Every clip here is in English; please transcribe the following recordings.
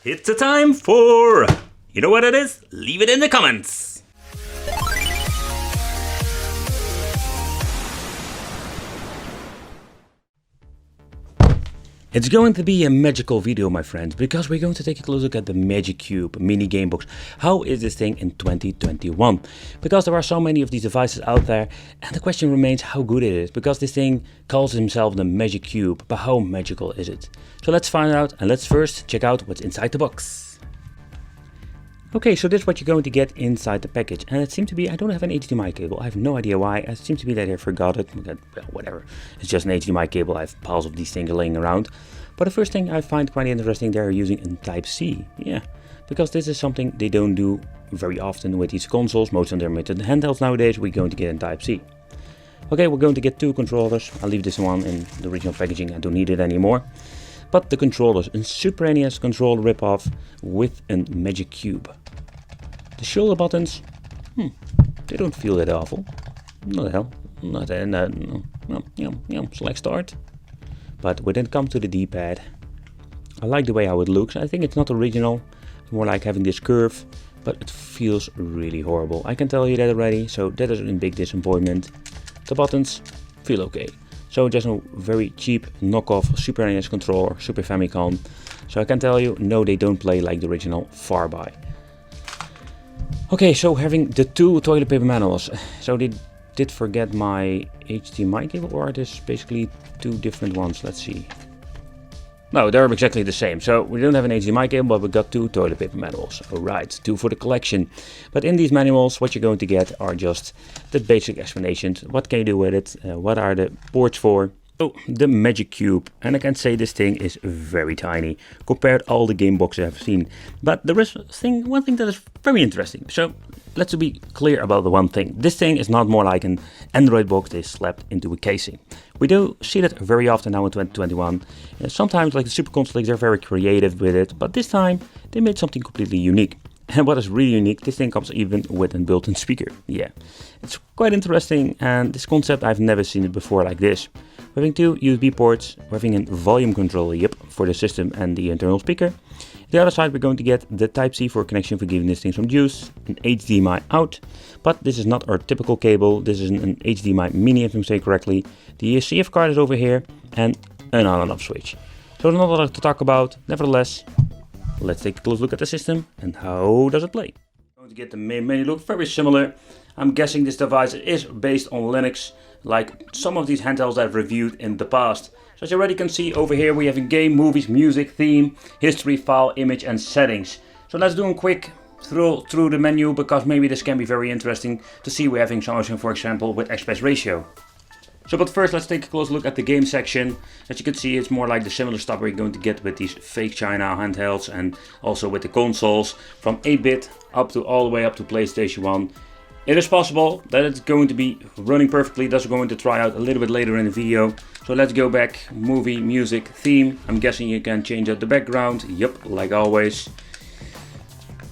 It's a time for... You know what it is? Leave it in the comments. It's going to be a magical video, my friends, because we're going to take a close look at the Magic Cube mini game box. How is this thing in 2021? Because there are so many of these devices out there, and the question remains how good it is. Because this thing calls himself the Magic Cube, but how magical is it? So let's find out, and let's first check out what's inside the box. Okay, so this is what you're going to get inside the package, and it seems to be, I don't have an HDMI cable, I have no idea why, it seems to be that I forgot it, well, whatever, it's just an HDMI cable, I have piles of these things laying around. But the first thing I find quite interesting, they're using a Type-C, yeah, because this is something they don't do very often with these consoles, most of them with the handhelds nowadays, we're going to get in Type-C. Okay, we're going to get two controllers, I'll leave this one in the original packaging, I don't need it anymore. But the controllers, a Super NES controller ripoff with a Magic Cube. The shoulder buttons, they don't feel that awful. Not hell, not no, select start. But when it comes to the D-pad, I like the way how it looks. I think it's not original, more like having this curve, but it feels really horrible. I can tell you that already, so that is a big disappointment. The buttons feel okay. So just a very cheap knockoff Super NES controller, Super Famicom. So I can tell you, no, they don't play like the original, far by. Okay, so having the two toilet paper manuals. So they did forget my HDMI cable, or are this basically two different ones? Let's see. No, they're exactly the same. So we don't have an HDMI cable, but we got two toilet paper manuals. Alright, two for the collection. But in these manuals, what you're going to get are just the basic explanations. What can you do with it? What are the ports for? Oh, the Magic Cube, and I can say this thing is very tiny compared to all the game boxes I've seen. But there is one thing that is very interesting. So let's be clear about the one thing. This thing is not more like an Android box they slapped into a casing. We do see that very often now in 2021. Sometimes like the Super Consoles, they're very creative with it, but this time they made something completely unique. And what is really unique, this thing comes even with a built-in speaker. Yeah, it's quite interesting, and this concept, I've never seen it before like this. We're having two USB ports, we're having a volume controller, yep, for the system and the internal speaker. The other side we're going to get the Type-C for connection for giving this thing some juice, an HDMI out, but this is not our typical cable, this is an HDMI mini if I'm saying correctly. The CF card is over here, and an on and off switch. So there's not a lot to talk about, nevertheless, let's take a close look at the system and how does it play. I'm going to get the main menu look very similar. I'm guessing this device is based on Linux, like some of these handhelds I've reviewed in the past. So as you already can see over here we have a game, movies, music, theme, history, file, image and settings. So let's do a quick through the menu, because maybe this can be very interesting to see we're having something, for example, with aspect ratio. So but first let's take a close look at the game section. As you can see, it's more like the similar stuff we're going to get with these fake China handhelds and also with the consoles, from 8-bit up to all the way up to PlayStation 1. It is possible that it's going to be running perfectly. That's going to try out a little bit later in the video. So let's go back, movie, music, theme. I'm guessing you can change out the background. Yep, like always.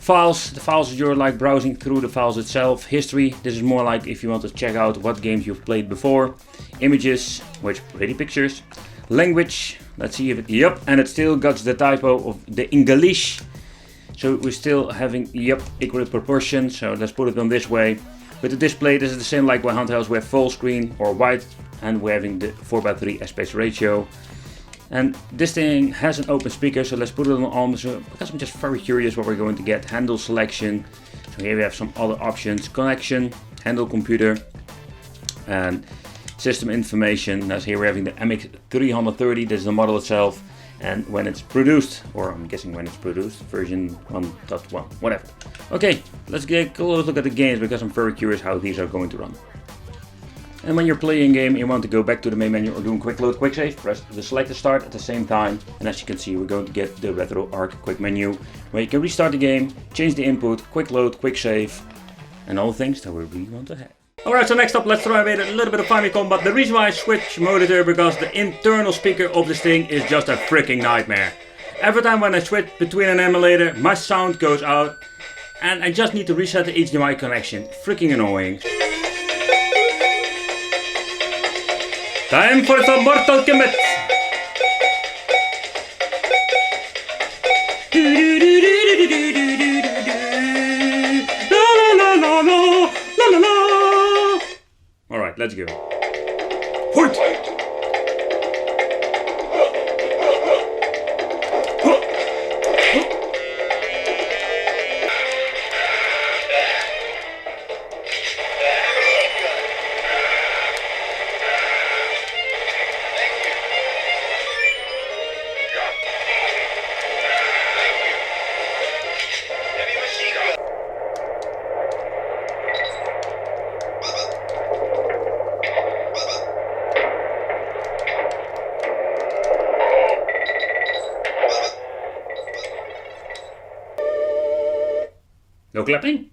Files, the files you're like browsing through the files itself. History, this is more like if you want to check out what games you've played before. Images, which pretty pictures. Language, let's see if it, yep, and it still got the typo of the English. So we're still having, yep, equal proportion, so let's put it on this way. With the display, this is the same like when handhelds we have full screen or wide, and we're having the 4:3 aspect ratio. And this thing has an open speaker, so let's put it on, because I'm just very curious what we're going to get. Handle selection, so here we have some other options. Connection, handle computer, and system information. As here we're having the MX330, this is the model itself. And when it's produced, or I'm guessing when it's produced, version 1.1, whatever. Okay, let's get a close look at the games, because I'm very curious how these are going to run. And when you're playing a game, you want to go back to the main menu or do a quick load, quick save, press the select to start at the same time. And as you can see, we're going to get the RetroArch quick menu, where you can restart the game, change the input, quick load, quick save, and all the things that we really want to have. Alright, so next up let's try a little bit of Famicom, but the reason why I switch monitor because the internal speaker of this thing is just a freaking nightmare. Every time when I switch between an emulator, my sound goes out and I just need to reset the HDMI connection. Freaking annoying. Time for some Mortal Kombat! let's go. Hoort! No clapping?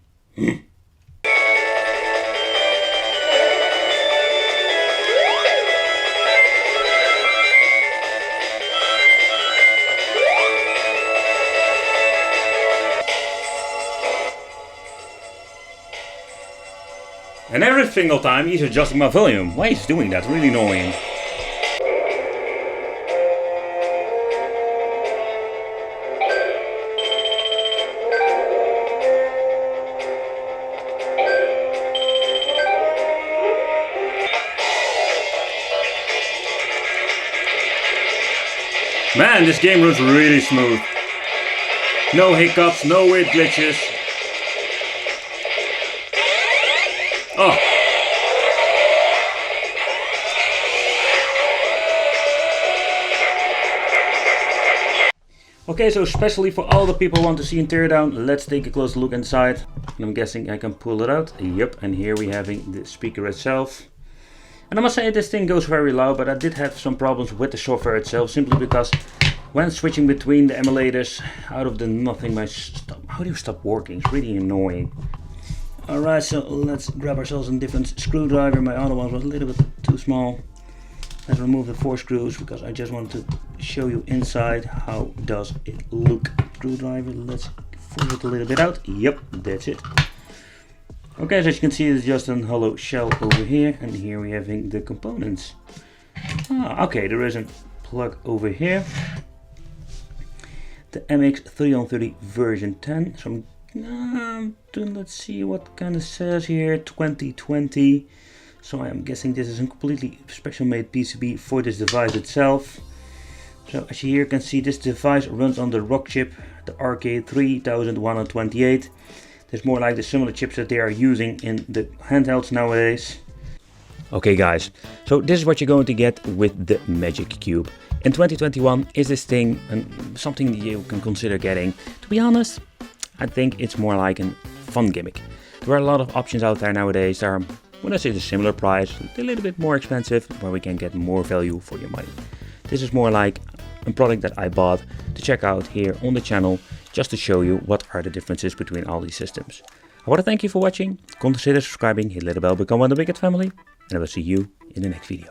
And every single time he's adjusting my volume. Why is he doing that? Really annoying. Man, this game runs really smooth. No hiccups, no weird glitches. Oh. Okay, so especially for all the people who want to see and tear down, let's take a closer look inside. And I'm guessing I can pull it out. Yep, and here we having the speaker itself. And I must say this thing goes very loud, but I did have some problems with the software itself, simply because when switching between the emulators, out of the nothing, how do you stop working? It's really annoying. Alright, so let's grab ourselves a different screwdriver. My other one was a little bit too small. Let's remove the 4 screws because I just want to show you inside how does it look. Screwdriver, let's pull it a little bit out. Yep, that's it. Okay, so as you can see, it's just a hollow shell over here, and here we're having the components. Okay, there is a plug over here. The MX330 version 10. So let's see what kind of says here. 2020. So I'm guessing this is a completely special made PCB for this device itself. So as you here can see, this device runs on the ROC chip, the RK3128. It's more like the similar chips that they are using in the handhelds nowadays. Okay guys, so this is what you're going to get with the Magic Cube. In 2021, is this thing something that you can consider getting? To be honest, I think it's more like a fun gimmick. There are a lot of options out there nowadays that are, when I say the similar price, a little bit more expensive, where we can get more value for your money. This is more like a product that I bought to check out here on the channel, just to show you what are the differences between all these systems. I want to thank you for watching. Consider subscribing, hit the little bell, become one of the biggest family, and I will see you in the next video.